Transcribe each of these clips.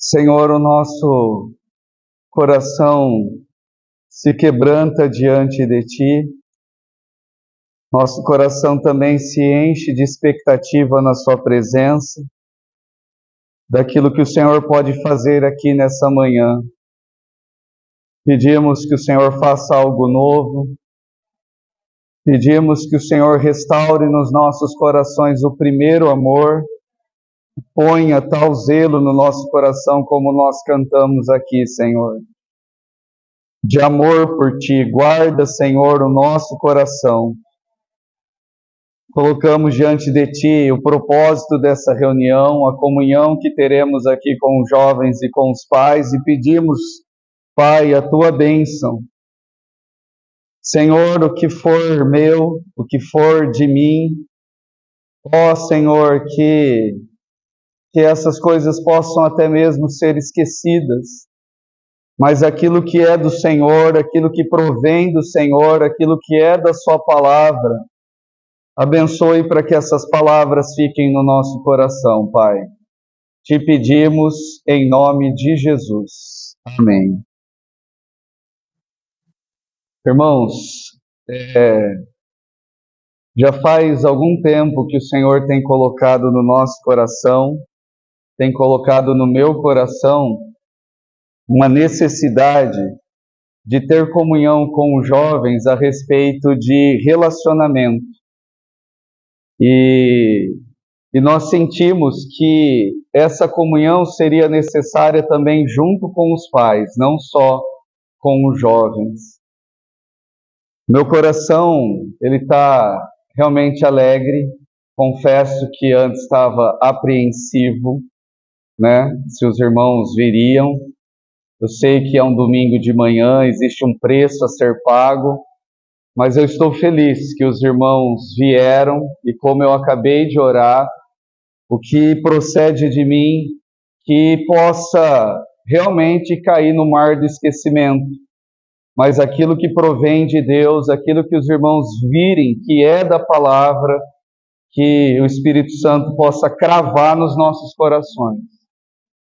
Senhor, o nosso coração se quebranta diante de Ti, nosso coração também se enche de expectativa na Sua presença, daquilo que o Senhor pode fazer aqui nessa manhã. Pedimos que o Senhor faça algo novo, pedimos que o Senhor restaure nos nossos corações o primeiro amor, ponha tal zelo no nosso coração como nós cantamos aqui, Senhor. De amor por Ti, guarda, Senhor, o nosso coração. Colocamos diante de Ti o propósito dessa reunião, a comunhão que teremos aqui com os jovens e com os pais, e pedimos, Pai, a Tua bênção. Senhor, o que for meu, o que for de mim, ó Senhor, que essas coisas possam até mesmo ser esquecidas, mas aquilo que é do Senhor, aquilo que provém do Senhor, aquilo que é da Sua palavra, abençoe para que essas palavras fiquem no nosso coração, Pai. Te pedimos em nome de Jesus. Amém. Irmãos, já faz algum tempo que o Senhor tem colocado no nosso coração, tem colocado no meu coração, uma necessidade de ter comunhão com os jovens a respeito de relacionamento. E nós sentimos que essa comunhão seria necessária também junto com os pais, não só com os jovens. Meu coração, ele está realmente alegre. Confesso que antes estava apreensivo, né? Se os irmãos viriam. Eu sei que é um domingo de manhã, existe um preço a ser pago, mas eu estou feliz que os irmãos vieram e, como eu acabei de orar, o que procede de mim, que possa realmente cair no mar do esquecimento, mas aquilo que provém de Deus, aquilo que os irmãos virem, que é da palavra, que o Espírito Santo possa cravar nos nossos corações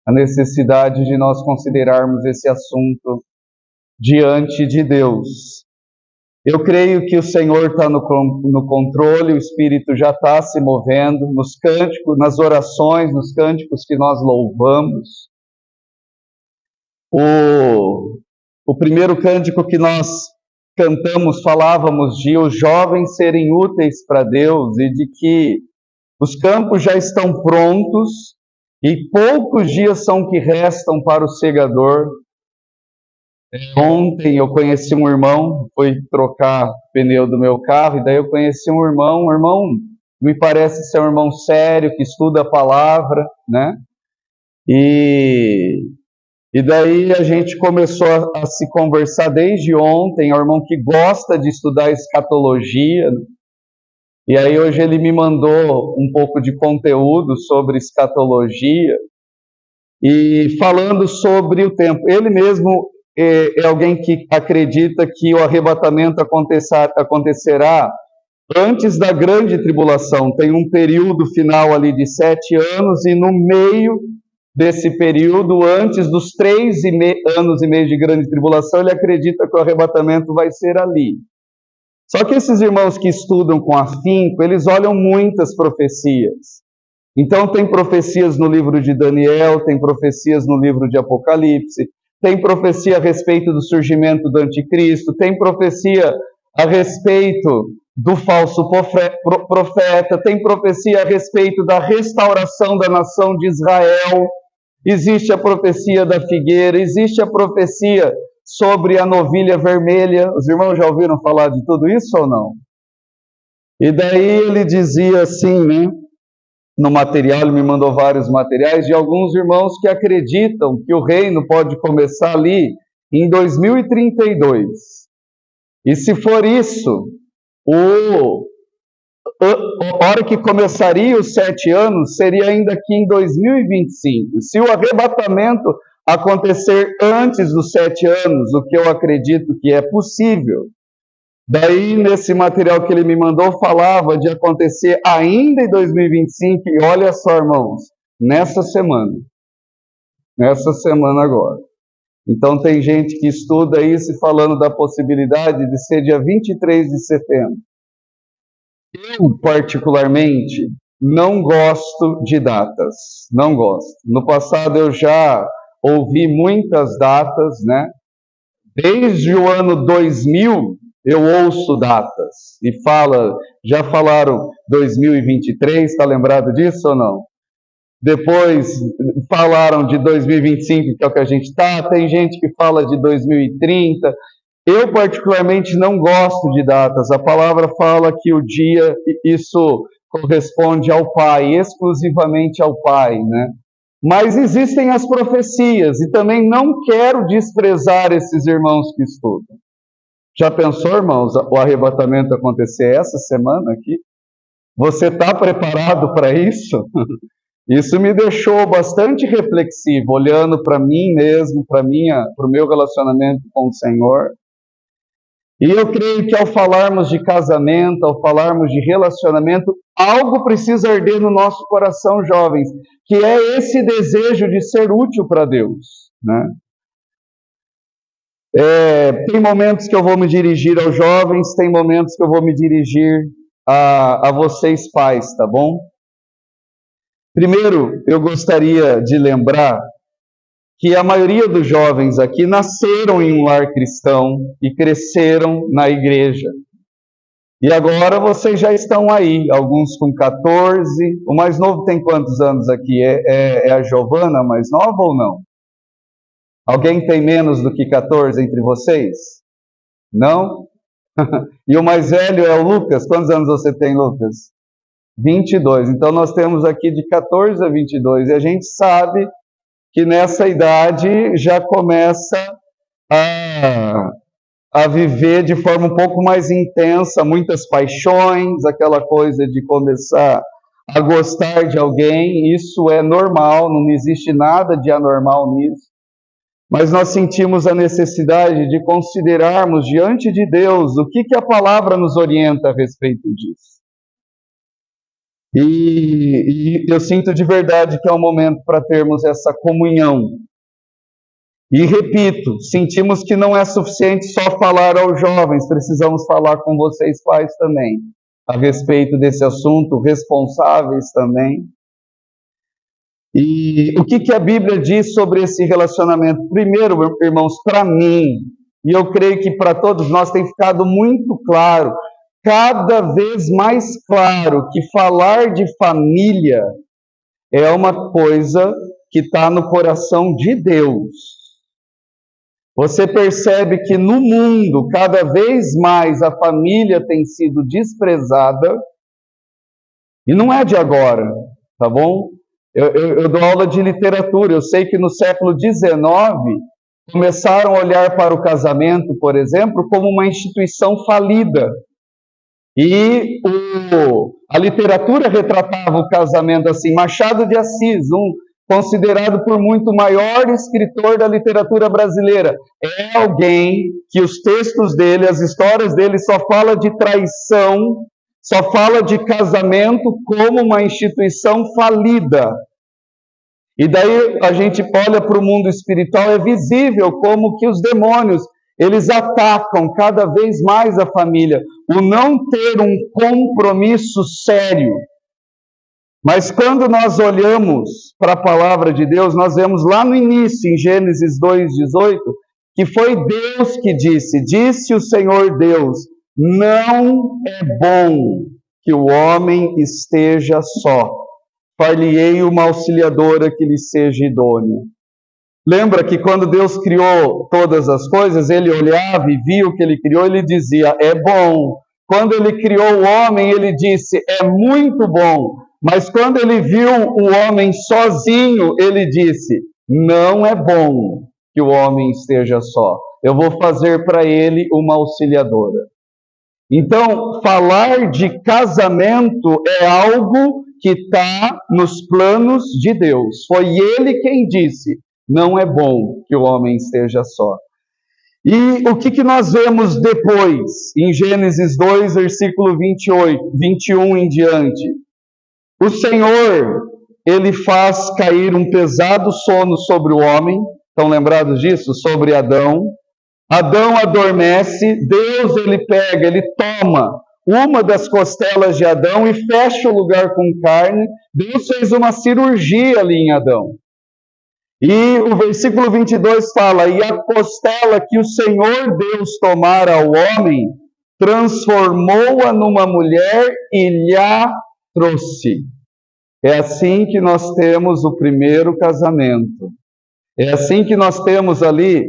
a necessidade de nós considerarmos esse assunto diante de Deus. Eu creio que o Senhor está no controle, o Espírito já está se movendo nos cânticos, nas orações, nos cânticos que nós louvamos. O primeiro cântico que nós cantamos, falávamos de os jovens serem úteis para Deus e de que os campos já estão prontos e poucos dias são que restam para o segador. Ontem eu conheci um irmão, fui trocar o pneu do meu carro, e daí eu conheci um irmão me parece ser um irmão sério, que estuda a palavra, né? E daí a gente começou a se conversar desde ontem. É um irmão que gosta de estudar escatologia, né? E aí hoje ele me mandou um pouco de conteúdo sobre escatologia, e falando sobre o tempo. Ele mesmo é alguém que acredita que o arrebatamento acontecerá antes da grande tribulação. Tem um período final ali de 7 anos, e no meio desse período, antes dos 3 anos e meio de grande tribulação, ele acredita que o arrebatamento vai ser ali. Só que esses irmãos que estudam com afinco, eles olham muitas profecias. Então tem profecias no livro de Daniel, tem profecias no livro de Apocalipse, tem profecia a respeito do surgimento do anticristo, tem profecia a respeito do falso profeta, tem profecia a respeito da restauração da nação de Israel, existe a profecia da figueira, existe a profecia sobre a novilha vermelha. Os irmãos já ouviram falar de tudo isso ou não? E daí ele dizia assim, né? No material, ele me mandou vários materiais de alguns irmãos que acreditam que o reino pode começar ali em 2032. E se for isso, a hora que começaria os 7 anos seria ainda aqui em 2025. Se o arrebatamento acontecer antes dos 7 anos, o que eu acredito que é possível, daí nesse material que ele me mandou falava de acontecer ainda em 2025, e olha só, irmãos, nessa semana. nessa semana agora. Então tem gente que estuda isso falando da possibilidade de ser dia 23 de setembro. Eu, particularmente, não gosto de datas, não gosto. No passado eu já ouvi muitas datas, né? Desde o ano 2000 eu ouço datas e já falaram 2023, está lembrado disso ou não? Depois falaram de 2025, que é o que a gente está, tem gente que fala de 2030. Eu particularmente não gosto de datas, a palavra fala que o dia, isso corresponde ao Pai, exclusivamente ao Pai, né? Mas existem as profecias, e também não quero desprezar esses irmãos que estudam. Já pensou, irmãos, o arrebatamento acontecer essa semana aqui? Você está preparado para isso? Isso me deixou bastante reflexivo, olhando para mim mesmo, para o meu relacionamento com o Senhor. E eu creio que ao falarmos de casamento, ao falarmos de relacionamento, algo precisa arder no nosso coração, jovens, que é esse desejo de ser útil para Deus, né? Tem momentos que eu vou me dirigir aos jovens, tem momentos que eu vou me dirigir a vocês pais, tá bom? Primeiro, eu gostaria de lembrar que a maioria dos jovens aqui nasceram em um lar cristão e cresceram na igreja. E agora vocês já estão aí, alguns com 14. O mais novo tem quantos anos aqui? É a Giovana mais nova ou não? Alguém tem menos do que 14 entre vocês? Não? E o mais velho é o Lucas. Quantos anos você tem, Lucas? 22. Então nós temos aqui de 14 a 22. E a gente sabe que nessa idade já começa a viver de forma um pouco mais intensa, muitas paixões, aquela coisa de começar a gostar de alguém. Isso é normal, não existe nada de anormal nisso. Mas nós sentimos a necessidade de considerarmos diante de Deus o que a palavra nos orienta a respeito disso. E eu sinto de verdade que é um momento para termos essa comunhão. E repito, sentimos que não é suficiente só falar aos jovens, precisamos falar com vocês pais também, a respeito desse assunto, responsáveis também. E o que a Bíblia diz sobre esse relacionamento? Primeiro, irmãos, para mim, e eu creio que para todos nós tem ficado muito claro, cada vez mais claro, que falar de família é uma coisa que está no coração de Deus. Você percebe que no mundo, cada vez mais, a família tem sido desprezada, e não é de agora, tá bom? Eu dou aula de literatura, eu sei que no século XIX começaram a olhar para o casamento, por exemplo, como uma instituição falida. E a literatura retratava o casamento assim. Machado de Assis, considerado por muito o maior escritor da literatura brasileira, é alguém que os textos dele, as histórias dele, só fala de traição, só fala de casamento como uma instituição falida. E daí a gente olha para o mundo espiritual, é visível como que os demônios, eles atacam cada vez mais a família, o não ter um compromisso sério. Mas quando nós olhamos para a palavra de Deus, nós vemos lá no início, em Gênesis 2:18, que foi Deus que disse o Senhor Deus, não é bom que o homem esteja só, far-lhe-ei uma auxiliadora que lhe seja idônea. Lembra que quando Deus criou todas as coisas, ele olhava e via o que ele criou, ele dizia, é bom. Quando ele criou o homem, ele disse, é muito bom. Mas quando ele viu o homem sozinho, ele disse, não é bom que o homem esteja só. Eu vou fazer para ele uma auxiliadora. Então, falar de casamento é algo que está nos planos de Deus. Foi ele quem disse, não é bom que o homem esteja só. E o que nós vemos depois, em Gênesis 2, versículo 21 em diante? O Senhor ele faz cair um pesado sono sobre o homem. Estão lembrados disso? Sobre Adão. Adão adormece, Deus ele pega, ele toma uma das costelas de Adão e fecha o lugar com carne. Deus fez uma cirurgia ali em Adão. E o versículo 22 fala: e a costela que o Senhor Deus tomara ao homem, transformou-a numa mulher e lhe trouxe. É assim que nós temos o primeiro casamento. É assim que nós temos ali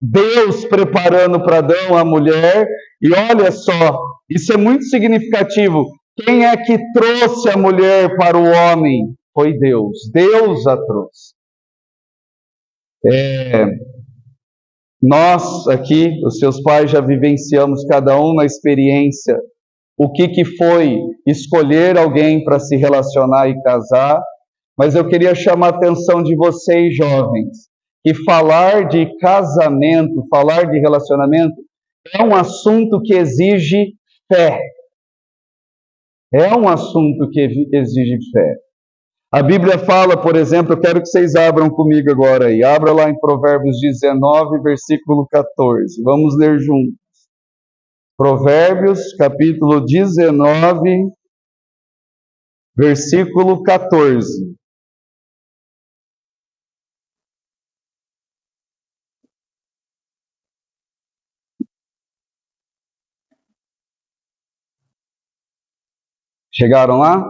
Deus preparando para Adão a mulher. E olha só, isso é muito significativo. Quem é que trouxe a mulher para o homem? Foi Deus. Deus a trouxe. Nós aqui, os seus pais, já vivenciamos cada um na experiência o que foi escolher alguém para se relacionar e casar, mas eu queria chamar a atenção de vocês, jovens, que falar de casamento, falar de relacionamento, é um assunto que exige fé. É um assunto que exige fé. A Bíblia fala, por exemplo, eu quero que vocês abram comigo agora aí. Abra lá em Provérbios 19, versículo 14. Vamos ler juntos. Provérbios, capítulo 19, versículo 14. Chegaram lá?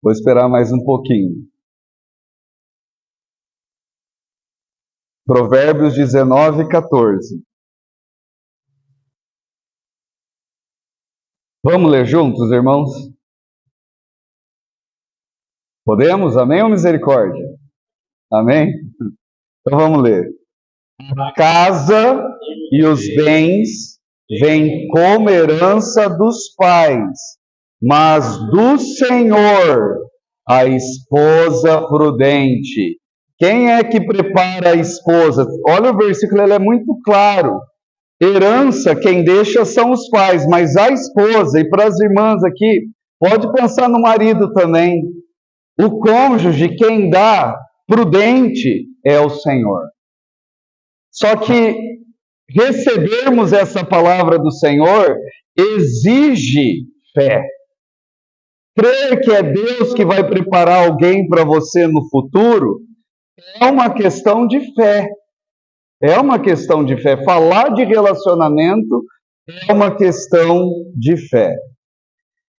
Vou esperar mais um pouquinho. Provérbios 19, 14. Vamos ler juntos, irmãos? Podemos? Amém ou misericórdia? Amém? Então vamos ler. A casa e os bens vêm como herança dos pais, mas do Senhor a esposa prudente. Quem é que prepara a esposa? Olha o versículo, ele é muito claro. Herança, quem deixa são os pais, mas a esposa, e para as irmãs aqui, pode pensar no marido também. O cônjuge, quem dá prudente é o Senhor. Só que recebermos essa palavra do Senhor exige fé. Crer que é Deus que vai preparar alguém para você no futuro é uma questão de fé. É uma questão de fé. Falar de relacionamento é uma questão de fé.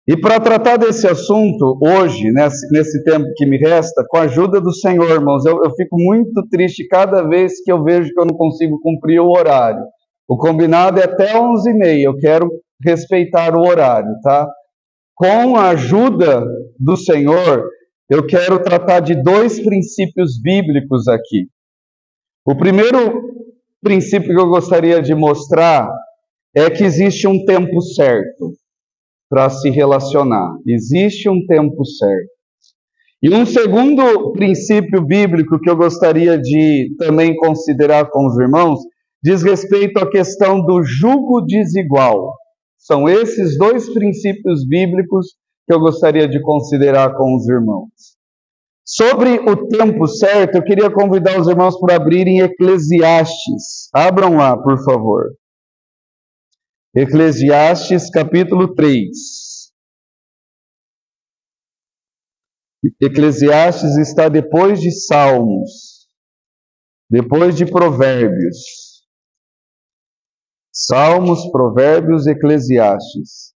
E para tratar desse assunto, hoje, nesse tempo que me resta, com a ajuda do Senhor, irmãos, eu fico muito triste cada vez que eu vejo que eu não consigo cumprir o horário. O combinado é até 11h30, eu quero respeitar o horário, tá? Com a ajuda do Senhor, eu quero tratar de 2 princípios bíblicos aqui. O primeiro princípio que eu gostaria de mostrar é que existe um tempo certo para se relacionar. Existe um tempo certo. E um segundo princípio bíblico que eu gostaria de também considerar com os irmãos diz respeito à questão do jugo desigual. São esses 2 princípios bíblicos que eu gostaria de considerar com os irmãos. Sobre o tempo certo, eu queria convidar os irmãos para abrirem Eclesiastes. Abram lá, por favor. Eclesiastes, capítulo 3. Eclesiastes está depois de Salmos, depois de Provérbios. Salmos, Provérbios, Eclesiastes.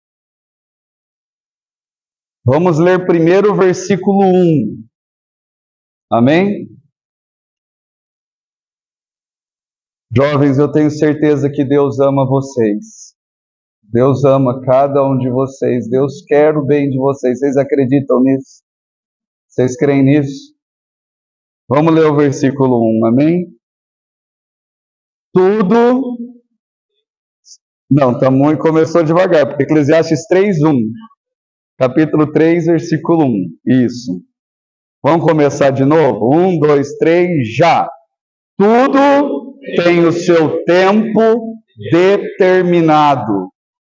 Vamos ler primeiro o versículo 1. Amém? Jovens, eu tenho certeza que Deus ama vocês. Deus ama cada um de vocês. Deus quer o bem de vocês. Vocês acreditam nisso? Vocês creem nisso? Vamos ler o versículo 1, amém? Tudo... Não, começou devagar, porque Eclesiastes 3:1. Capítulo 3, versículo 1. Isso. Vamos começar de novo? 1, 2, 3, já! Tudo tem o seu tempo determinado,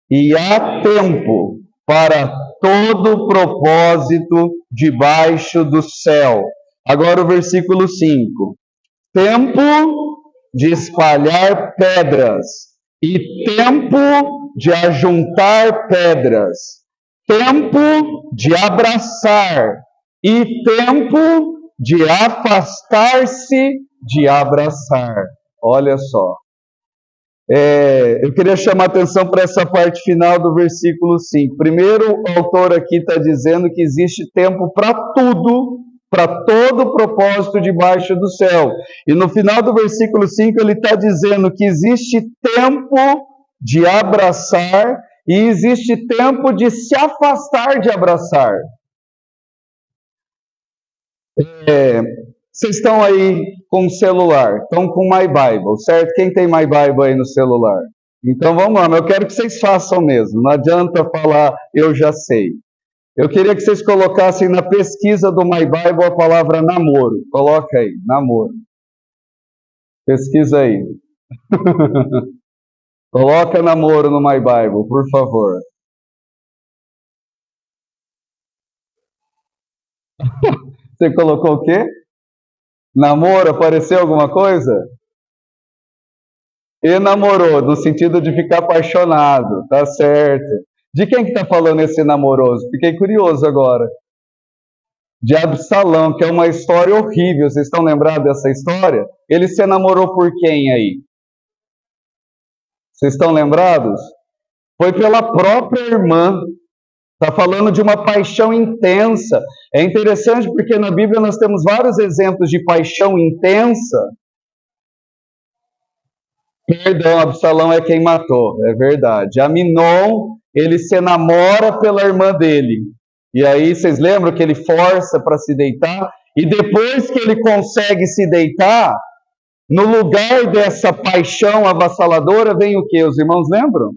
e há tempo para todo propósito debaixo do céu. Agora o versículo 5. Tempo de espalhar pedras e tempo de ajuntar pedras. Tempo de abraçar e tempo de afastar-se de abraçar. Olha só. Eu queria chamar a atenção para essa parte final do versículo 5. Primeiro, o autor aqui está dizendo que existe tempo para tudo, para todo propósito debaixo do céu. E no final do versículo 5 ele está dizendo que existe tempo de abraçar e existe tempo de se afastar de abraçar. Vocês estão aí com o celular, estão com My Bible, certo? Quem tem My Bible aí no celular? Então vamos lá, mas eu quero que vocês façam mesmo, não adianta falar eu já sei. Eu queria que vocês colocassem na pesquisa do My Bible a palavra namoro. Coloca aí, namoro. Pesquisa aí. Coloca namoro no My Bible, por favor. Você colocou o quê? Namoro, apareceu alguma coisa? Enamorou, no sentido de ficar apaixonado, tá certo. De quem que tá falando esse namoroso? Fiquei curioso agora. De Absalão, que é uma história horrível. Vocês estão lembrados dessa história? Ele se namorou por quem aí? Vocês estão lembrados? Foi pela própria irmã. Está falando de uma paixão intensa. É interessante porque na Bíblia nós temos vários exemplos de paixão intensa. Perdão, Absalão é quem matou, é verdade. Aminon, ele se namora pela irmã dele. E aí, vocês lembram que ele força para se deitar? E depois que ele consegue se deitar, no lugar dessa paixão avassaladora, vem o que? Os irmãos lembram?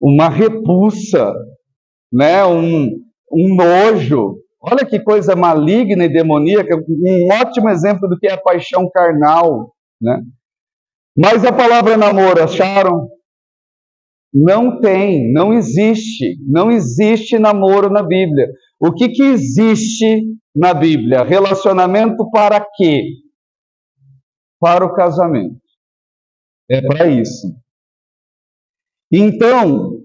Uma repulsa, né? um nojo. Olha que coisa maligna e demoníaca, um ótimo exemplo do que é a paixão carnal, né? Mas a palavra namoro, acharam? Não tem, não existe namoro na Bíblia. O que existe na Bíblia? Relacionamento para quê? Para o casamento. É para isso. Então,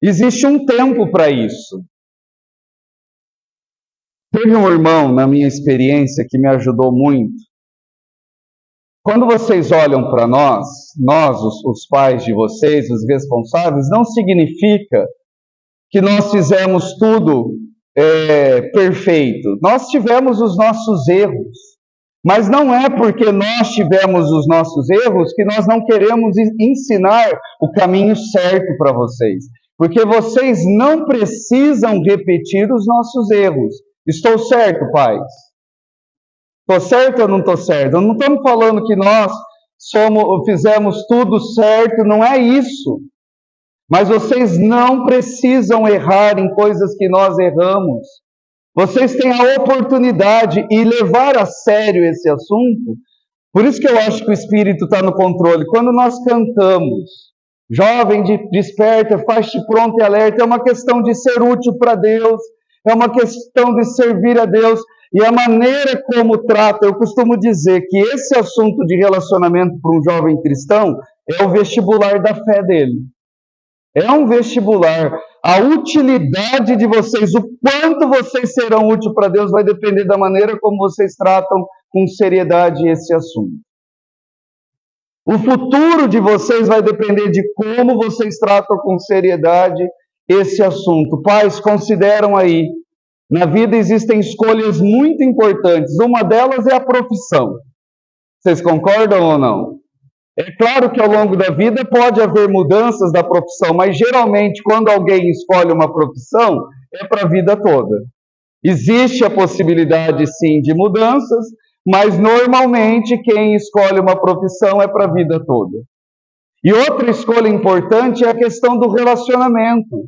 existe um tempo para isso. Teve um irmão, na minha experiência, que me ajudou muito. Quando vocês olham para nós, os pais de vocês, os responsáveis, não significa que nós fizemos tudo perfeito. Nós tivemos os nossos erros, mas não é porque nós tivemos os nossos erros que nós não queremos ensinar o caminho certo para vocês. Porque vocês não precisam repetir os nossos erros. Estou certo, pais? Estou certo ou não estou certo? Não estamos falando que nós fizemos tudo certo, não é isso. Mas vocês não precisam errar em coisas que nós erramos. Vocês têm a oportunidade e levar a sério esse assunto. Por isso que eu acho que o Espírito está no controle. Quando nós cantamos, jovem, desperta, faz-te pronto e alerta, é uma questão de ser útil para Deus, é uma questão de servir a Deus. E a maneira como trata, eu costumo dizer que esse assunto de relacionamento para um jovem cristão é o vestibular da fé dele. É um vestibular. A utilidade de vocês, o quanto vocês serão úteis para Deus, vai depender da maneira como vocês tratam com seriedade esse assunto. O futuro de vocês vai depender de como vocês tratam com seriedade esse assunto. Pais, consideram aí. Na vida existem escolhas muito importantes. Uma delas é a profissão. Vocês concordam ou não? É claro que ao longo da vida pode haver mudanças da profissão, mas geralmente quando alguém escolhe uma profissão, é para a vida toda. Existe a possibilidade sim de mudanças, mas normalmente quem escolhe uma profissão é para a vida toda. E outra escolha importante é a questão do relacionamento.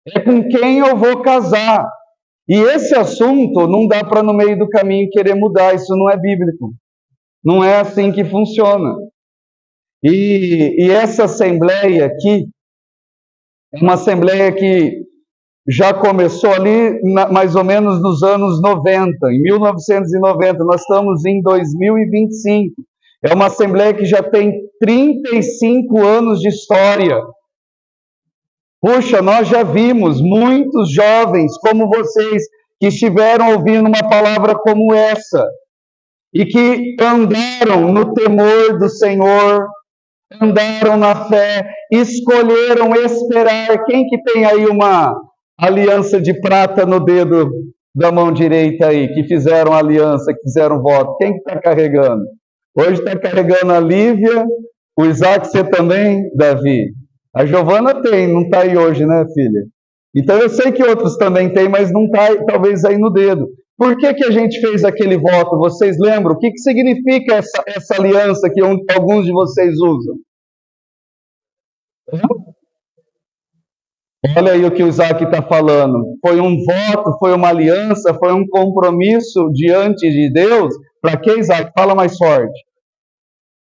É com quem eu vou casar. E esse assunto não dá para no meio do caminho querer mudar, isso não é bíblico. Não é assim que funciona. E essa assembleia aqui, É uma assembleia que já começou ali mais ou menos nos anos 90, em 1990, nós estamos em 2025. É uma assembleia que já tem 35 anos de história. Puxa, nós já vimos muitos jovens como vocês que estiveram ouvindo uma palavra como essa e que andaram no temor do Senhor, andaram na fé, escolheram esperar. Quem que tem aí uma aliança de prata no dedo da mão direita aí, que fizeram aliança, que fizeram voto? Quem que está carregando? Hoje está carregando a Lívia, o Isaac, você também, Davi? A Giovana tem, não está aí hoje, né, filha? Então eu sei que outros também têm, mas não está talvez aí no dedo. Por que a gente fez aquele voto? Vocês lembram? O que significa essa aliança que alguns de vocês usam? Olha aí o que o Isaac está falando. Foi um voto, foi uma aliança, foi um compromisso diante de Deus. Para que, Isaac? Fala mais forte.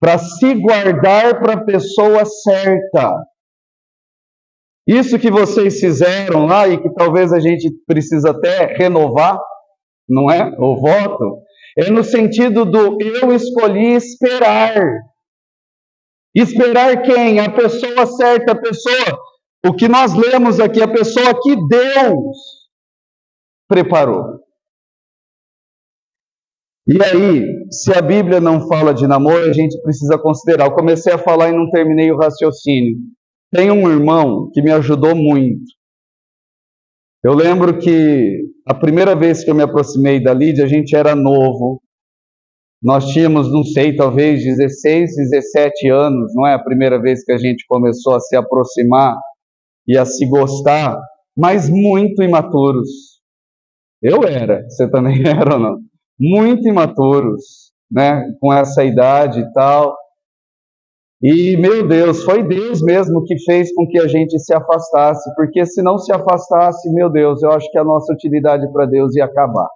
Para se guardar para a pessoa certa. Isso que vocês fizeram lá e que talvez a gente precisa até renovar, não é? O voto, é no sentido do eu escolhi esperar. Esperar quem? A pessoa certa, a pessoa, o que nós lemos aqui, a pessoa que Deus preparou. E aí, se a Bíblia não fala de namoro, a gente precisa considerar. Eu comecei a falar e não terminei o raciocínio. Tem um irmão que me ajudou muito. Eu lembro que a primeira vez que eu me aproximei da Lídia, a gente era novo. Nós tínhamos, não sei, talvez 16, 17 anos, não é a primeira vez que a gente começou a se aproximar e a se gostar, mas muito imaturos. Eu era, você também era ou não? Muito imaturos, né? Com essa idade e tal. E, meu Deus, foi Deus mesmo que fez com que a gente se afastasse, porque se não se afastasse, meu Deus, eu acho que a nossa utilidade para Deus ia acabar.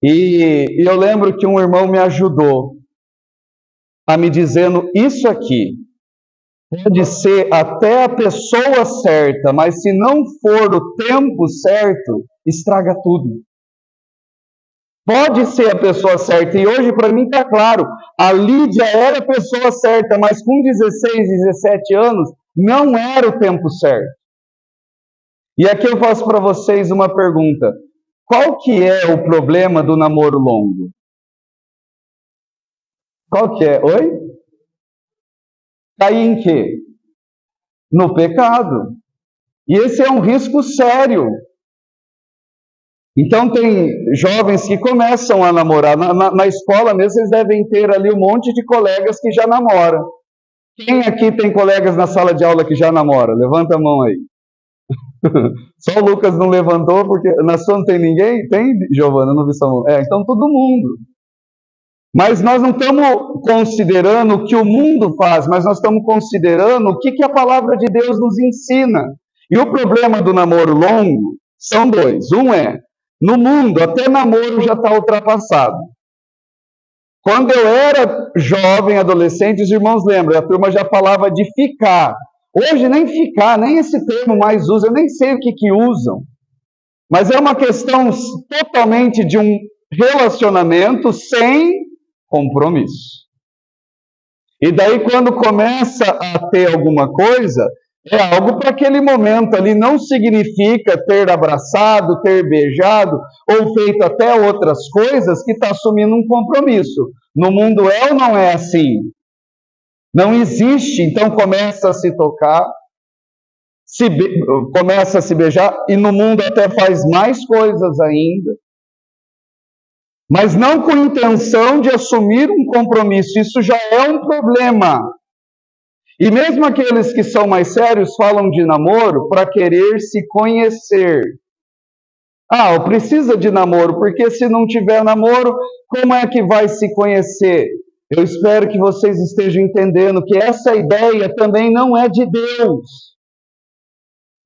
E eu lembro que um irmão me ajudou a me dizendo isso aqui. Pode ser até a pessoa certa, mas se não for o tempo certo, estraga tudo. Pode ser a pessoa certa, e hoje para mim está claro, a Lídia era a pessoa certa, mas com 16, 17 anos, não era o tempo certo. E aqui eu faço para vocês uma pergunta. Qual que é o problema do namoro longo? Qual que é? Oi? Cair em quê? No pecado. E esse é um risco sério. Então tem jovens que começam a namorar. Na escola mesmo, eles devem ter ali um monte de colegas que já namoram. Quem aqui tem colegas na sala de aula que já namora? Levanta a mão aí. Só o Lucas não levantou, porque na sua não tem ninguém? Tem, Giovana? Não vi sua mão. Então todo mundo. Mas nós não estamos considerando o que o mundo faz, mas nós estamos considerando o que a palavra de Deus nos ensina. E o problema do namoro longo são dois. Um é, no mundo, até namoro já está ultrapassado. Quando eu era jovem, adolescente, os irmãos lembram, a turma já falava de ficar. Hoje nem ficar, nem esse termo mais usa, eu nem sei o que usam. Mas é uma questão totalmente de um relacionamento sem compromisso. E daí quando começa a ter alguma coisa, é algo para aquele momento ali, não significa ter abraçado, ter beijado, ou feito até outras coisas que está assumindo um compromisso. No mundo é ou não é assim? Não existe, então começa a se tocar, começa a se beijar, e no mundo até faz mais coisas ainda, mas não com intenção de assumir um compromisso. Isso já é um problema. E mesmo aqueles que são mais sérios falam de namoro para querer se conhecer. Precisa de namoro, porque se não tiver namoro, como é que vai se conhecer? Eu espero que vocês estejam entendendo que essa ideia também não é de Deus.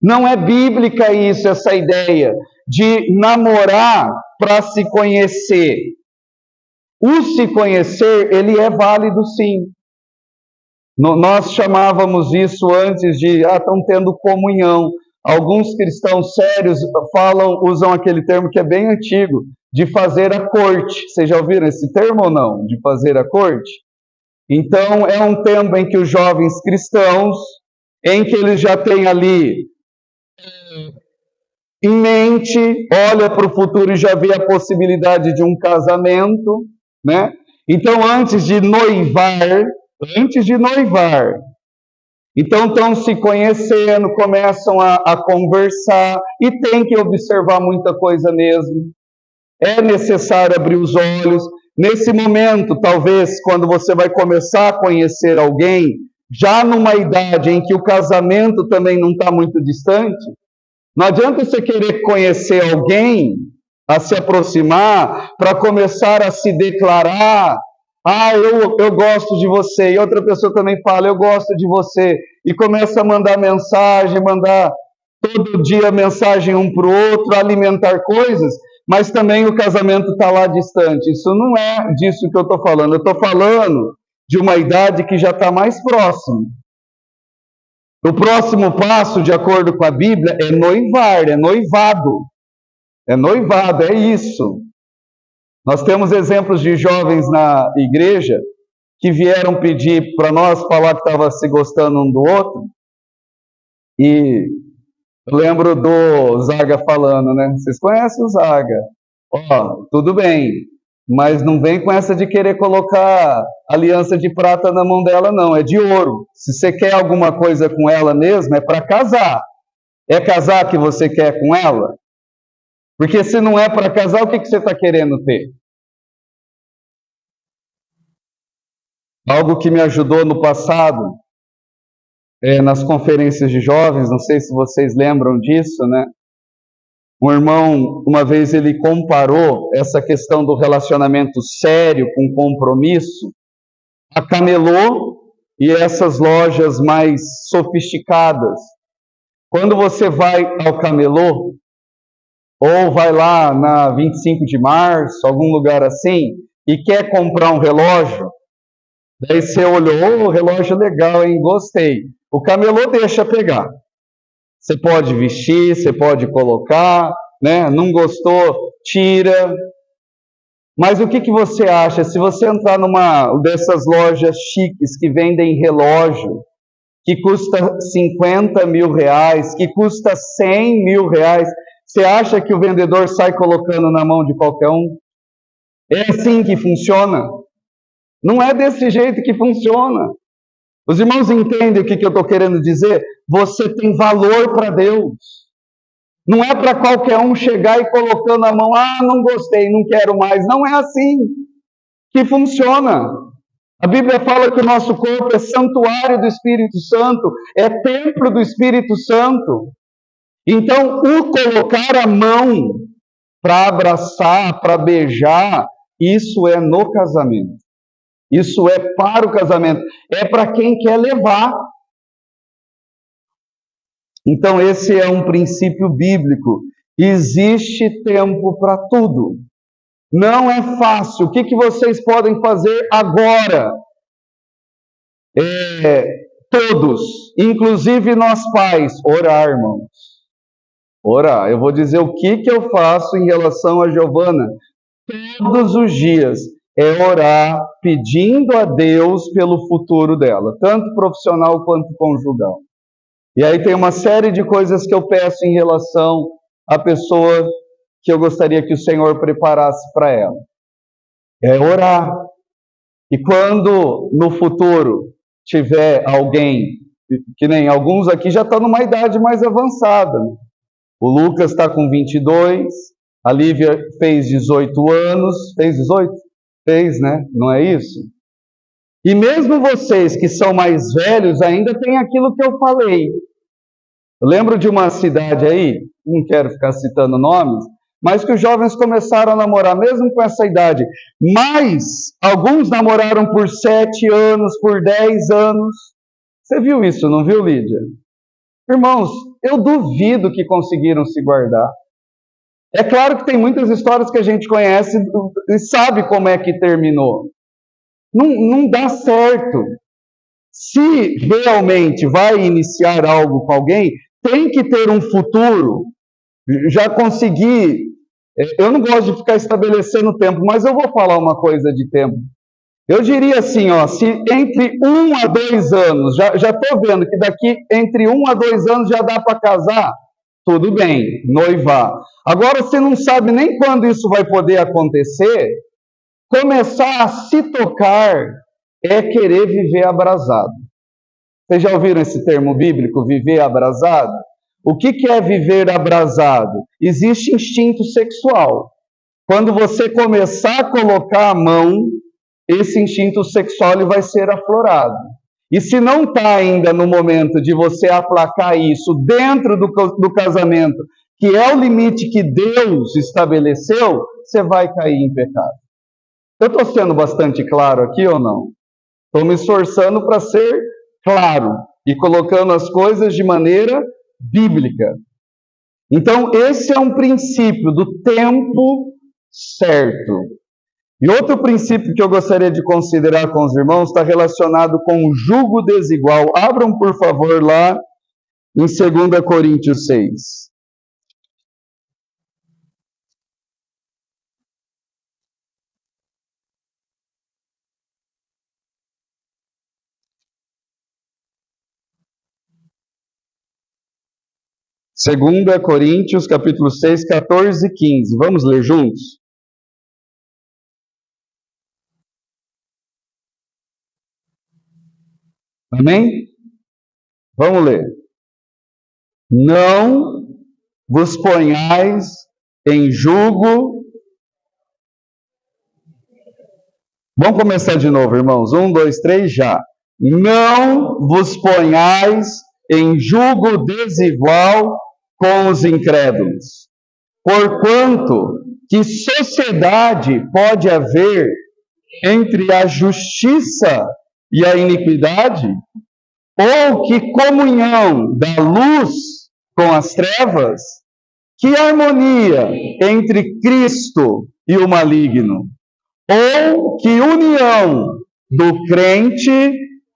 Não é bíblica isso, essa ideia de namorar para se conhecer. O se conhecer, ele é válido sim. Nós chamávamos isso antes de, estão tendo comunhão. Alguns cristãos sérios usam aquele termo que é bem antigo, de fazer a corte. Vocês já ouviram esse termo ou não? De fazer a corte? Então, é um tempo em que os jovens cristãos, em que eles já têm ali em mente, olha para o futuro e já vê a possibilidade de um casamento, né? Então, antes de noivar, então estão se conhecendo, começam a conversar, e tem que observar muita coisa mesmo. É necessário abrir os olhos. Nesse momento, talvez, quando você vai começar a conhecer alguém, já numa idade em que o casamento também não está muito distante, não adianta você querer conhecer alguém, a se aproximar, para começar a se declarar, eu gosto de você, e outra pessoa também fala, eu gosto de você, e começa a mandar mensagem, mandar todo dia mensagem um para o outro, alimentar coisas, mas também o casamento está lá distante. Isso não é disso que eu estou falando. Eu estou falando de uma idade que já está mais próxima. O próximo passo, de acordo com a Bíblia, é noivar, é noivado. É noivado, é isso. Nós temos exemplos de jovens na igreja que vieram pedir para nós falar que estava se gostando um do outro. E eu lembro do Zaga falando, né? Vocês conhecem o Zaga? Tudo bem, mas não vem com essa de querer colocar aliança de prata na mão dela, não. É de ouro. Se você quer alguma coisa com ela mesmo, é para casar. É casar que você quer com ela? Porque se não é para casar, o que você está querendo ter? Algo que me ajudou no passado, nas conferências de jovens, não sei se vocês lembram disso, né? Um irmão, uma vez ele comparou essa questão do relacionamento sério com compromisso a camelô e essas lojas mais sofisticadas. Quando você vai ao camelô, ou vai lá na 25 de março, algum lugar assim, e quer comprar um relógio, daí você olhou, relógio legal, hein? Gostei. O camelô deixa pegar. Você pode vestir, você pode colocar, né? Não gostou, tira. Mas o que você acha? Se você entrar numa dessas lojas chiques que vendem relógio, que custa 50 mil reais, que custa 100 mil reais, você acha que o vendedor sai colocando na mão de qualquer um? É assim que funciona? Não é desse jeito que funciona. Os irmãos entendem o que eu estou querendo dizer? Você tem valor para Deus. Não é para qualquer um chegar e colocando a mão, não gostei, não quero mais. Não é assim que funciona. A Bíblia fala que o nosso corpo é santuário do Espírito Santo, é templo do Espírito Santo. Então, o colocar a mão para abraçar, para beijar, isso é no casamento. Isso é para o casamento. É para quem quer levar. Então, esse é um princípio bíblico. Existe tempo para tudo. Não é fácil. O que vocês podem fazer agora? Todos, inclusive nós pais, orar, irmãos. Orar. Eu vou dizer o que eu faço em relação a Giovana. Todos os dias é orar pedindo a Deus pelo futuro dela, tanto profissional quanto conjugal. E aí tem uma série de coisas que eu peço em relação à pessoa que eu gostaria que o Senhor preparasse para ela. É orar. E quando no futuro tiver alguém, que nem alguns aqui já estão numa idade mais avançada, né? O Lucas está com 22, a Lívia fez 18 anos, fez 18? Fez, né? Não é isso? E mesmo vocês que são mais velhos, ainda tem aquilo que eu falei. Eu lembro de uma cidade aí, não quero ficar citando nomes, mas que os jovens começaram a namorar mesmo com essa idade. Mas alguns namoraram por 7 anos, por 10 anos. Você viu isso, não viu, Lídia? Irmãos, eu duvido que conseguiram se guardar. É claro que tem muitas histórias que a gente conhece e sabe como é que terminou. Não dá certo. Se realmente vai iniciar algo com alguém, tem que ter um futuro. Já consegui. Eu não gosto de ficar estabelecendo tempo, mas eu vou falar uma coisa de tempo. Eu diria assim, ó, se entre 1 a 2 anos, já estou vendo que daqui entre 1 a 2 anos já dá para casar, tudo bem, noivar. Agora, você não sabe nem quando isso vai poder acontecer, começar a se tocar é querer viver abrasado. Vocês já ouviram esse termo bíblico, viver abrasado? O que é viver abrasado? Existe instinto sexual. Quando você começar a colocar a mão, esse instinto sexual ele vai ser aflorado. E se não está ainda no momento de você aplacar isso dentro do casamento, que é o limite que Deus estabeleceu, você vai cair em pecado. Eu estou sendo bastante claro aqui ou não? Estou me esforçando para ser claro e colocando as coisas de maneira bíblica. Então, esse é um princípio do tempo certo. E outro princípio que eu gostaria de considerar com os irmãos está relacionado com o jugo desigual. Abram, por favor, lá em 2 Coríntios 6. Segunda Coríntios, capítulo 6, 14 e 15. Vamos ler juntos? Amém? Vamos ler. Não vos ponhais em jugo. Vamos começar de novo, irmãos. 1, 2, 3, já. Não vos ponhais em jugo desigual com os incrédulos. Porquanto que sociedade pode haver entre a justiça e a iniquidade? Ou que comunhão da luz com as trevas? Que harmonia entre Cristo e o maligno? Ou que união do crente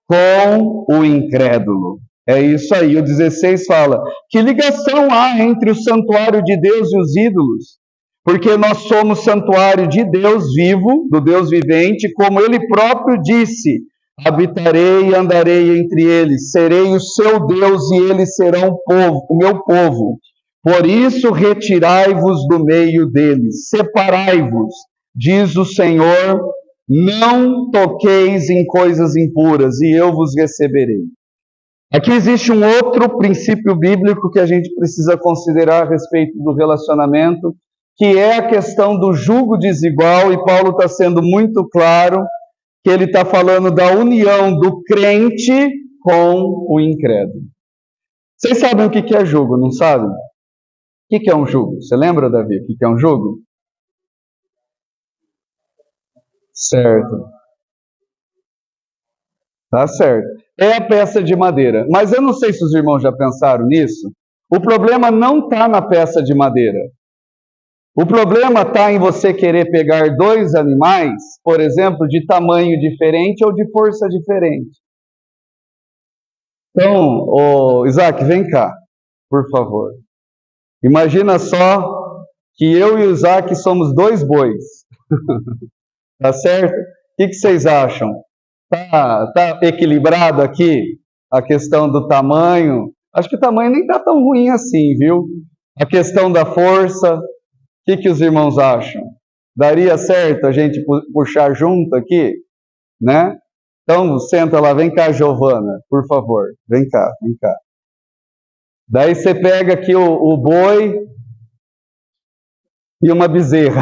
com o incrédulo? É isso aí, o 16 fala, que ligação há entre o santuário de Deus e os ídolos? Porque nós somos santuário de Deus vivo, do Deus vivente, como Ele próprio disse, habitarei e andarei entre eles, serei o seu Deus e eles serão o meu povo. Por isso retirai-vos do meio deles, separai-vos, diz o Senhor, não toqueis em coisas impuras e eu vos receberei. Aqui existe um outro princípio bíblico que a gente precisa considerar a respeito do relacionamento, que é a questão do jugo desigual, e Paulo está sendo muito claro que ele está falando da união do crente com o incrédulo. Vocês sabem o que é jugo, não sabem? O que é um jugo? Você lembra, Davi, o que é um jugo? Certo. Tá certo. É a peça de madeira. Mas eu não sei se os irmãos já pensaram nisso. O problema não está na peça de madeira. O problema está em você querer pegar dois animais, por exemplo, de tamanho diferente ou de força diferente. Então, Isaac, vem cá, por favor. Imagina só que eu e o Isaac somos dois bois. Tá certo? O que vocês acham? Tá equilibrado aqui a questão do tamanho? Acho que o tamanho nem está tão ruim assim, viu? A questão da força, o que os irmãos acham? Daria certo a gente puxar junto aqui? Né? Então, senta lá, vem cá, Giovana, por favor. Vem cá, vem cá. Daí você pega aqui o boi e uma bezerra.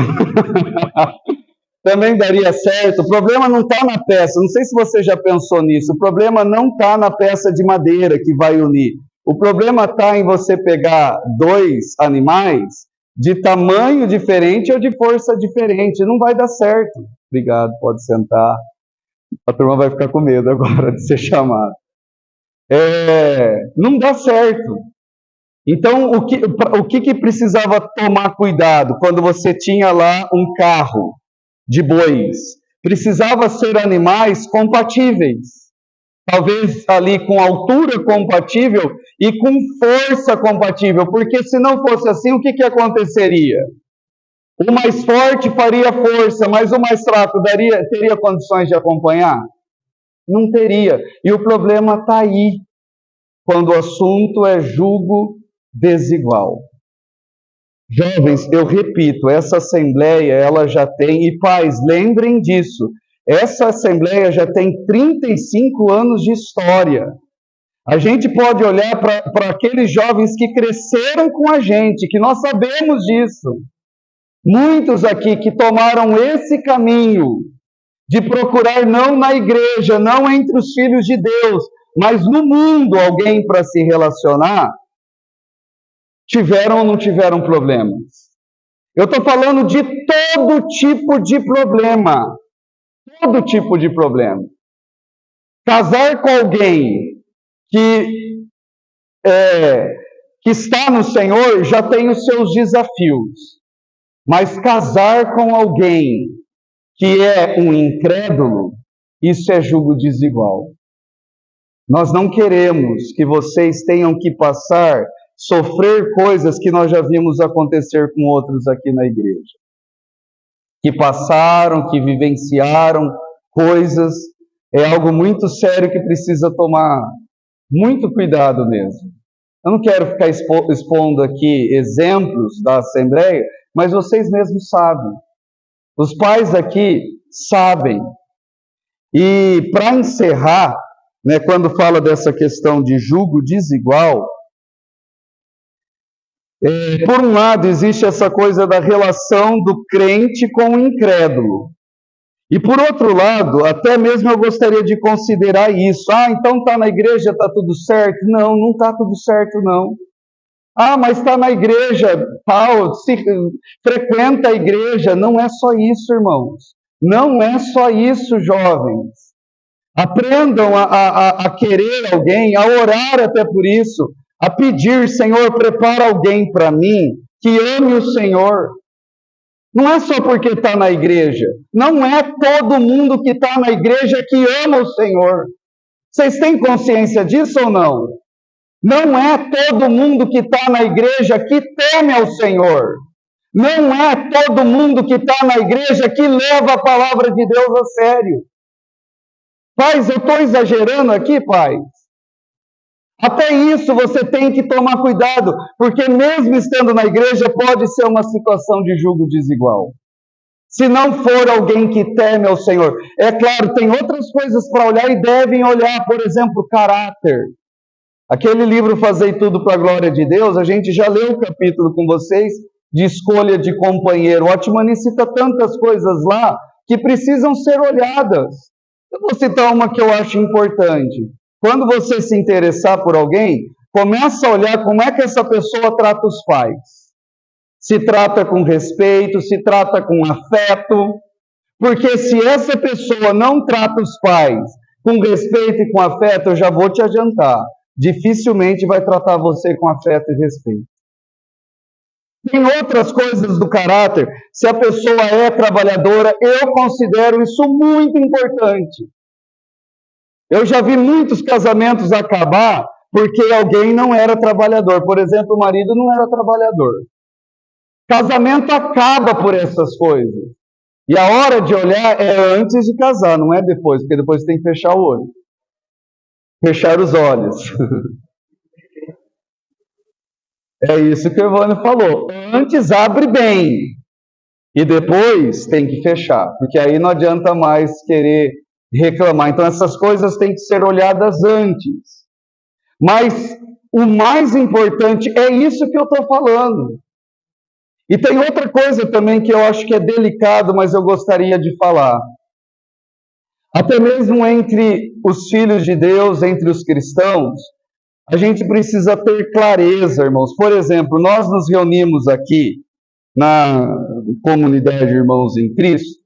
Também daria certo. O problema não está na peça. Não sei se você já pensou nisso. O problema não está na peça de madeira que vai unir. O problema está em você pegar dois animais de tamanho diferente ou de força diferente. Não vai dar certo. Obrigado, pode sentar. A turma vai ficar com medo agora de ser chamada. Não dá certo. Então, o que precisava tomar cuidado quando você tinha lá um carro de bois? Precisava ser animais compatíveis. talvez ali com altura compatível e com força compatível, porque se não fosse assim, o que aconteceria? O mais forte faria força, mas o mais fraco teria condições de acompanhar? Não teria. E o problema está aí, quando o assunto é jugo desigual. Jovens, eu repito, essa assembleia, ela já tem, e pais, lembrem disso, essa assembleia já tem 35 anos de história. A gente pode olhar para aqueles jovens que cresceram com a gente, que nós sabemos disso. Muitos aqui que tomaram esse caminho de procurar não na igreja, não entre os filhos de Deus, mas no mundo alguém para se relacionar, tiveram ou não tiveram problemas? Eu estou falando de todo tipo de problema. Todo tipo de problema. Casar com alguém que está no Senhor já tem os seus desafios. Mas casar com alguém que é um incrédulo, isso é jugo desigual. Nós não queremos que vocês tenham que sofrer coisas que nós já vimos acontecer com outros aqui na igreja. Que passaram, que vivenciaram coisas, é algo muito sério que precisa tomar muito cuidado mesmo. Eu não quero ficar expondo aqui exemplos da Assembleia, mas vocês mesmos sabem. Os pais aqui sabem. E para encerrar, quando fala dessa questão de jugo desigual, por um lado existe essa coisa da relação do crente com o incrédulo. E por outro lado, até mesmo eu gostaria de considerar isso. Então está na igreja, está tudo certo? Não, não está tudo certo não. Mas está na igreja, tal, frequenta a igreja. Não é só isso, irmãos. Não é só isso, jovens. Aprendam a querer alguém, a orar até por isso, a pedir, Senhor, prepara alguém para mim que ame o Senhor. Não é só porque está na igreja. Não é todo mundo que está na igreja que ama o Senhor. Vocês têm consciência disso ou não? Não é todo mundo que está na igreja que teme ao Senhor. Não é todo mundo que está na igreja que leva a palavra de Deus a sério. Pais, eu estou exagerando aqui, pais? Até isso você tem que tomar cuidado, porque mesmo estando na igreja pode ser uma situação de jugo desigual. Se não for alguém que teme ao Senhor. É claro, tem outras coisas para olhar e devem olhar, por exemplo, caráter. Aquele livro Fazei Tudo para a Glória de Deus, a gente já leu o capítulo com vocês de escolha de companheiro. O Otmani cita tantas coisas lá que precisam ser olhadas. Eu vou citar uma que eu acho importante. Quando você se interessar por alguém, começa a olhar como é que essa pessoa trata os pais. Se trata com respeito, se trata com afeto. Porque se essa pessoa não trata os pais com respeito e com afeto, eu já vou te adiantar, dificilmente vai tratar você com afeto e respeito. Tem outras coisas do caráter. Se a pessoa é trabalhadora, eu considero isso muito importante. Eu já vi muitos casamentos acabar porque alguém não era trabalhador. Por exemplo, o marido não era trabalhador. Casamento acaba por essas coisas. E a hora de olhar é antes de casar, não é depois, porque depois tem que fechar o olho. Fechar os olhos. É isso que o Evandro falou. Antes abre bem. E depois tem que fechar. Porque aí não adianta mais querer reclamar. Então essas coisas têm que ser olhadas antes. Mas o mais importante é isso que eu estou falando. E tem outra coisa também que eu acho que é delicado, mas eu gostaria de falar. Até mesmo entre os filhos de Deus, entre os cristãos, a gente precisa ter clareza, irmãos. Por exemplo, nós nos reunimos aqui na comunidade de irmãos em Cristo,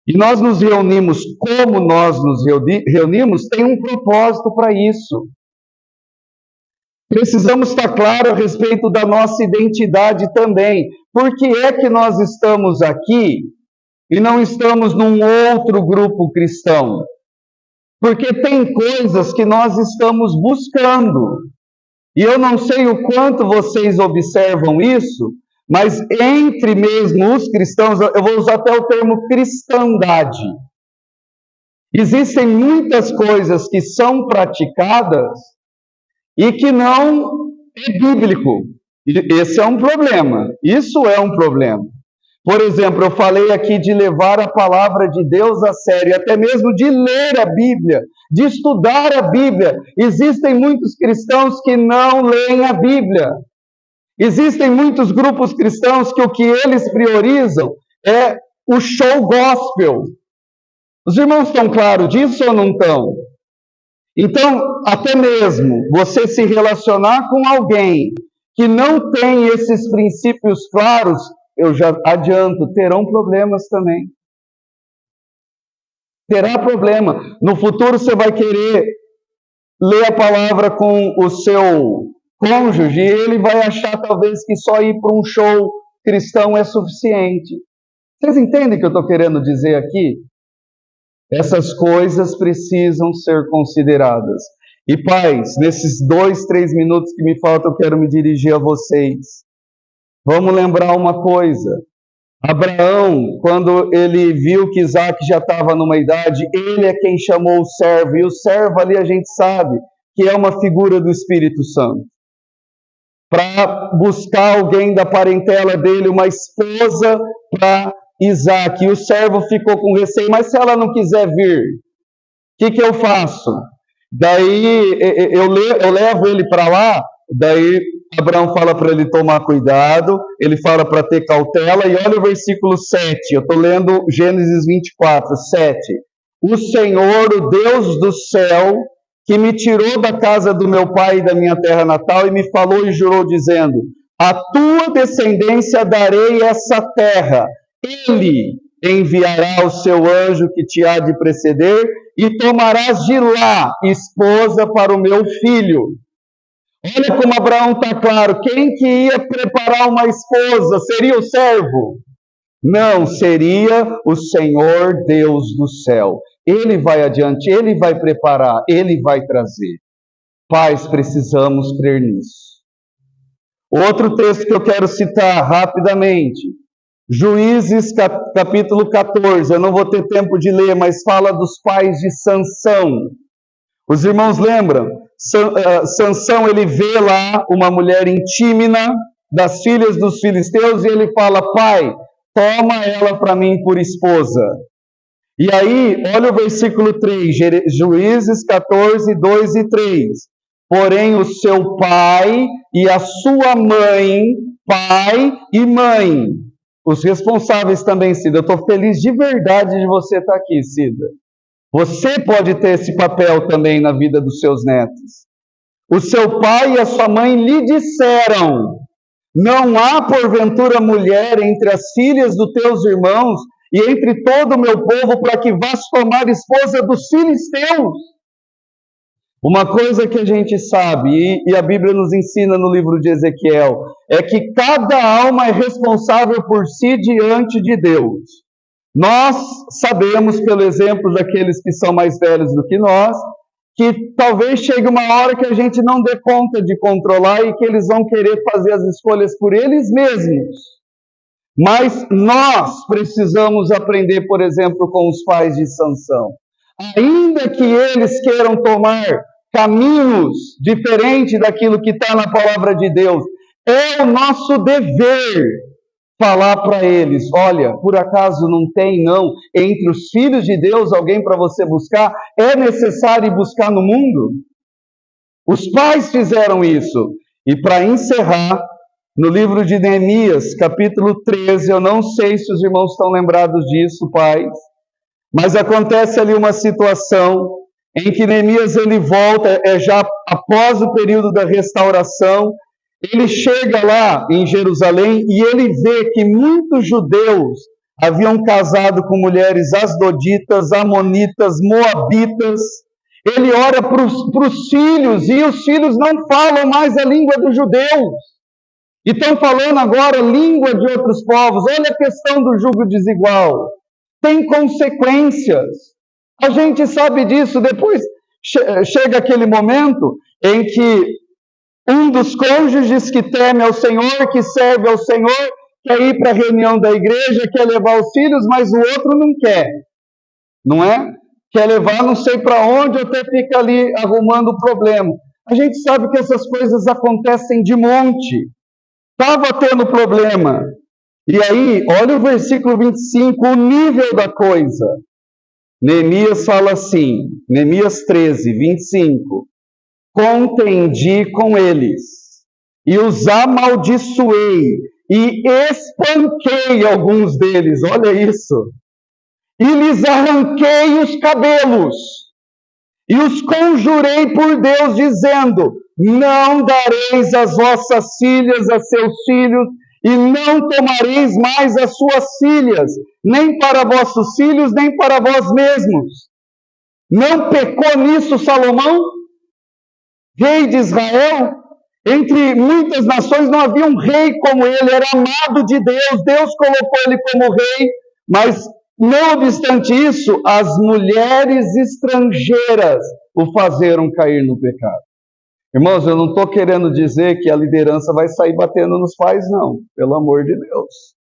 e nós nos reunimos como nós nos reunimos, tem um propósito para isso. Precisamos estar claros a respeito da nossa identidade também. Por que é que nós estamos aqui e não estamos num outro grupo cristão? Porque tem coisas que nós estamos buscando. E eu não sei o quanto vocês observam isso, mas entre mesmo os cristãos, eu vou usar até o termo cristandade. Existem muitas coisas que são praticadas e que não é bíblico. Esse é um problema. Isso é um problema. Por exemplo, eu falei aqui de levar a palavra de Deus a sério, até mesmo de ler a Bíblia, de estudar a Bíblia. Existem muitos cristãos que não leem a Bíblia. Existem muitos grupos cristãos que o que eles priorizam é o show gospel. Os irmãos estão claros disso ou não estão? Então, até mesmo você se relacionar com alguém que não tem esses princípios claros, eu já adianto, terão problemas também. Terá problema. No futuro você vai querer ler a palavra com o seu cônjuge e ele vai achar talvez que só ir para um show cristão é suficiente. Vocês entendem o que eu estou querendo dizer aqui? Essas coisas precisam ser consideradas. E pais, nesses 2, 3 minutos que me faltam, eu quero me dirigir a vocês. Vamos lembrar uma coisa. Abraão, quando ele viu que Isaac já estava numa idade, ele é quem chamou o servo. E o servo ali a gente sabe que é uma figura do Espírito Santo. Para buscar alguém da parentela dele, uma esposa para Isaac. E o servo ficou com receio, mas se ela não quiser vir, o que eu faço? Daí eu levo ele para lá, daí Abraão fala para ele tomar cuidado, ele fala para ter cautela, e olha o versículo 7, eu estou lendo Gênesis 24, 7. O Senhor, o Deus do céu, que me tirou da casa do meu pai e da minha terra natal, e me falou e jurou, dizendo: a tua descendência darei essa terra, ele enviará o seu anjo que te há de preceder, e tomarás de lá esposa para o meu filho. Olha como Abraão está claro, quem que ia preparar uma esposa? Seria o servo? Não, seria o Senhor Deus do céu. Ele vai adiante, ele vai preparar, ele vai trazer. Pais, precisamos crer nisso. Outro texto que eu quero citar rapidamente, Juízes capítulo 14, eu não vou ter tempo de ler, mas fala dos pais de Sansão. Os irmãos lembram? Sansão, ele vê lá uma mulher intímina das filhas dos filisteus e ele fala: pai, toma ela para mim por esposa. E aí, olha o versículo 3, Juízes 14, 2 e 3. Porém, o seu pai e a sua mãe, pai e mãe, os responsáveis também, Cida. Eu estou feliz de verdade de você estar aqui, Cida. Você pode ter esse papel também na vida dos seus netos. O seu pai e a sua mãe lhe disseram: não há porventura mulher entre as filhas dos teus irmãos e entre todo o meu povo para que vás tomar esposa dos filisteus. Uma coisa que a gente sabe, e a Bíblia nos ensina no livro de Ezequiel, é que cada alma é responsável por si diante de Deus. Nós sabemos, pelo exemplo daqueles que são mais velhos do que nós, que talvez chegue uma hora que a gente não dê conta de controlar e que eles vão querer fazer as escolhas por eles mesmos. Mas nós precisamos aprender, por exemplo, com os pais de Sansão. Ainda que eles queiram tomar caminhos diferentes daquilo que está na palavra de Deus, é o nosso dever falar para eles: olha, por acaso não tem, não, entre os filhos de Deus alguém para você buscar? É necessário buscar no mundo? Os pais fizeram isso. E para encerrar, no livro de Neemias, capítulo 13, eu não sei se os irmãos estão lembrados disso, pais, mas acontece ali uma situação em que Neemias ele volta, já após o período da restauração. Ele chega lá em Jerusalém e ele vê que muitos judeus haviam casado com mulheres asdoditas, amonitas, moabitas. Ele ora para os filhos e os filhos não falam mais a língua dos judeus. E estão falando agora língua de outros povos. Olha a questão do jugo desigual. Tem consequências. A gente sabe disso. Depois chega aquele momento em que um dos cônjuges que teme ao Senhor, que serve ao Senhor, quer ir para a reunião da igreja, quer levar os filhos, mas o outro não quer, não é? Quer levar não sei para onde, até fica ali arrumando o problema. A gente sabe que essas coisas acontecem de monte. Estava tendo problema. E aí, olha o versículo 25, o nível da coisa. Neemias fala assim, Neemias 13, 25. Contendi com eles, e os amaldiçoei, e espanquei alguns deles, olha isso. E lhes arranquei os cabelos, e os conjurei por Deus, dizendo: não dareis as vossas filhas a seus filhos, e não tomareis mais as suas filhas, nem para vossos filhos, nem para vós mesmos. Não pecou nisso Salomão, rei de Israel? Entre muitas nações não havia um rei como ele, era amado de Deus, Deus colocou ele como rei, mas não obstante isso, as mulheres estrangeiras o fizeram cair no pecado. Irmãos, eu não estou querendo dizer que a liderança vai sair batendo nos pais, não, pelo amor de Deus.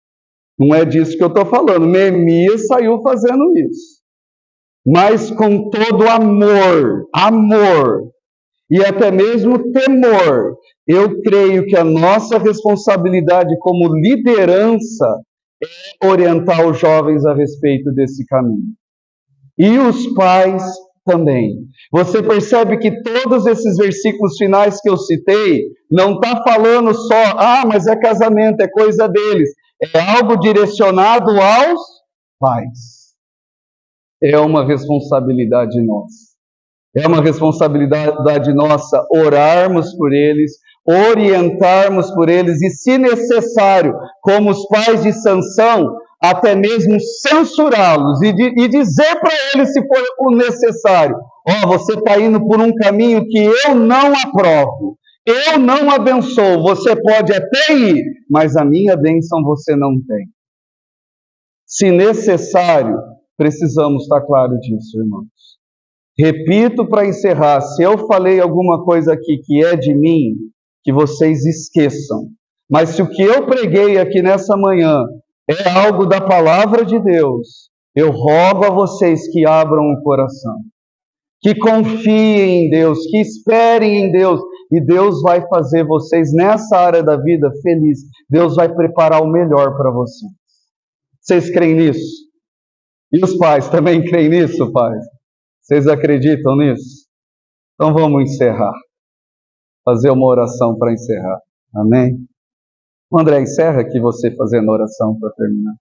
Não é disso que eu estou falando. Neemias saiu fazendo isso, mas com todo amor, e até mesmo temor. Eu creio que a nossa responsabilidade como liderança é orientar os jovens a respeito desse caminho. E os pais também. Você percebe que todos esses versículos finais que eu citei, não está falando só, mas é casamento, é coisa deles. É algo direcionado aos pais. É uma responsabilidade nossa. É uma responsabilidade nossa orarmos por eles, orientarmos por eles e, se necessário, como os pais de Sansão, até mesmo censurá-los e dizer para eles, se for o necessário: você está indo por um caminho que eu não aprovo, eu não abençoo, você pode até ir, mas a minha bênção você não tem. Se necessário, precisamos estar claro disso, irmãos. Repito para encerrar, se eu falei alguma coisa aqui que é de mim, que vocês esqueçam. Mas se o que eu preguei aqui nessa manhã é algo da palavra de Deus, eu rogo a vocês que abram o coração, que confiem em Deus, que esperem em Deus, e Deus vai fazer vocês nessa área da vida feliz. Deus vai preparar o melhor para vocês. Vocês creem nisso? E os pais também creem nisso, pais? Vocês acreditam nisso? Então vamos encerrar. Fazer uma oração para encerrar. Amém? André, encerra aqui você fazendo oração para terminar.